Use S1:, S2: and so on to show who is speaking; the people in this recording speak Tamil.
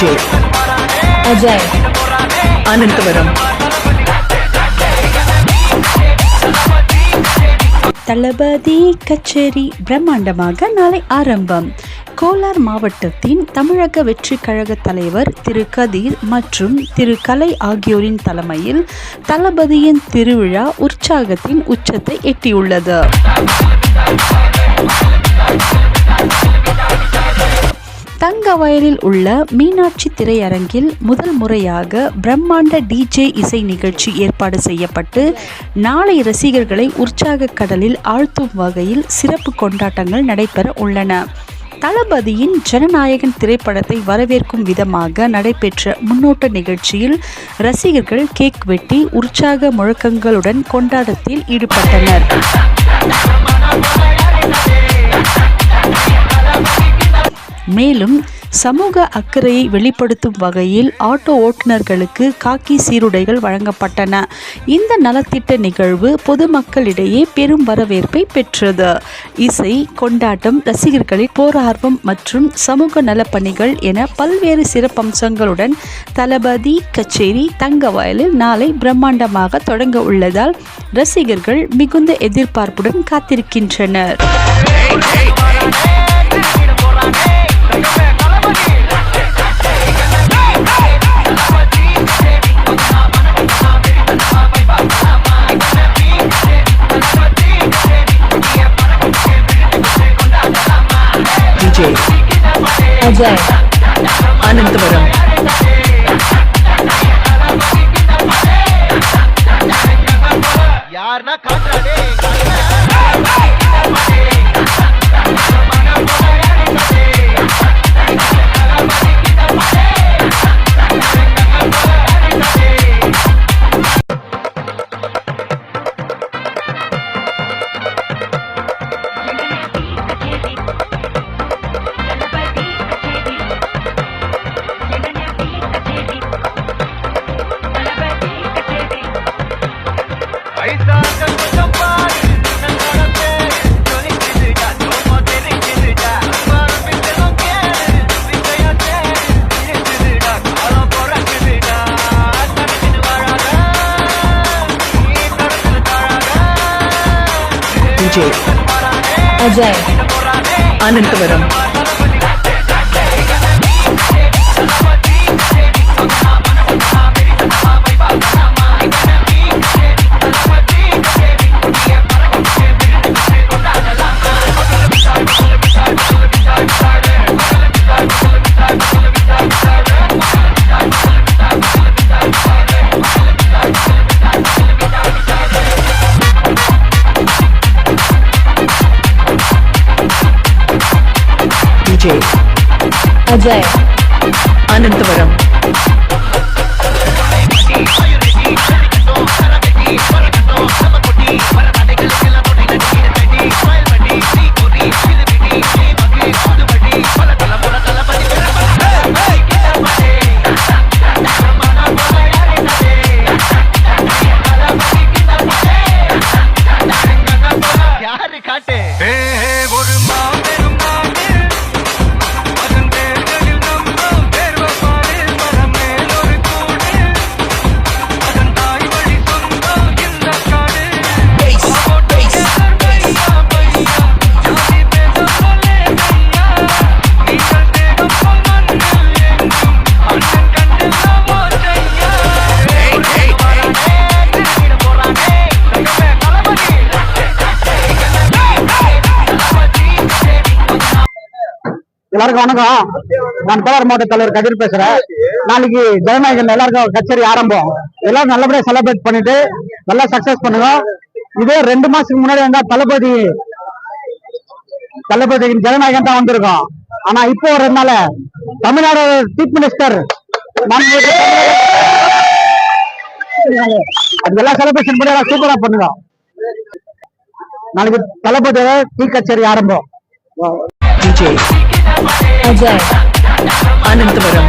S1: DJ Ajay Anantavaram.
S2: தளபதி கச்சேரி பிரம்மாண்டமாக நாளை ஆரம்பம். கோலார் மாவட்டத்தின் தமிழக வெற்றி கழக தலைவர் திரு கதிர் மற்றும் திரு கலை ஆகியோரின் தலைமையில் தளபதியின் திருவிழா உற்சாகத்தின் உச்சத்தை எட்டியுள்ளது. தங்கவயலில் உள்ள மீனாட்சி திரையரங்கில் முதல் முறையாக பிரம்மாண்ட டிஜே இசை நிகழ்ச்சி ஏற்பாடு செய்யப்பட்டு நாளை ரசிகர்களை உற்சாக கடலில் ஆழ்த்தும் வகையில் சிறப்பு கொண்டாட்டங்கள் நடைபெற உள்ளன. தளபதியின் ஜனநாயகன் திரைப்படத்தை வரவேற்கும் விதமாக நடைபெற்ற முன்னோட்ட நிகழ்ச்சியில் ரசிகர்கள் கேக் வெட்டி உற்சாக முழக்கங்களுடன் கொண்டாட்டத்தில் ஈடுபட்டனர். மேலும் சமூக அக்கறையை வெளிப்படுத்தும் வகையில் ஆட்டோ ஓட்டுநர்களுக்கு காக்கி சீருடைகள் வழங்கப்பட்டன. இந்த நலத்திட்ட நிகழ்வு பொதுமக்களிடையே பெரும் வரவேற்பை பெற்றது. இசை, கொண்டாட்டம், ரசிகர்களின் போரார்வம் மற்றும் சமூக நலப்பணிகள் என பல்வேறு சிறப்பம்சங்களுடன் தளபதி கச்சேரி தங்கவயலில் நாளை பிரம்மாண்டமாக தொடங்க உள்ளதால் ரசிகர்கள் மிகுந்த எதிர்பார்ப்புடன் காத்திருக்கின்றனர்.
S1: DJ Ajay Anantavaram.
S3: யார்னா காட்றானே
S1: DJ Ajay Anantavaram. DJ
S2: Ajay
S1: Anantavaram.
S4: எல்லாருக்கும் வணக்கம். நான் கோலார் மாவட்ட தலைவர் கதிர் பேசுறேன். நாளைக்கு ஜனநாயகன் எல்லாருக்கும் கச்சேரி ஆரம்பம். எல்லாரும் நல்லபடியா செலிப்ரேட் பண்ணிட்டு நல்லா சக்சஸ் பண்ணுங்க. இதே 2 மாசத்துக்கு முன்னாடி வந்தா தளபதியின் ஜனநாயகன் தான் வந்திருக்கோம். ஆனா இப்போ வரதுனால தமிழ்நாடு சீஃப் மினிஸ்டர் அதெல்லாம் செலிப்ரேஷன் பண்ணி எல்லாம் சூப்பரா பண்ணுங்க. நாளைக்கு தளபதியோட டீ கச்சேரி ஆரம்பம்.
S1: DJ Ajay Anantavaram.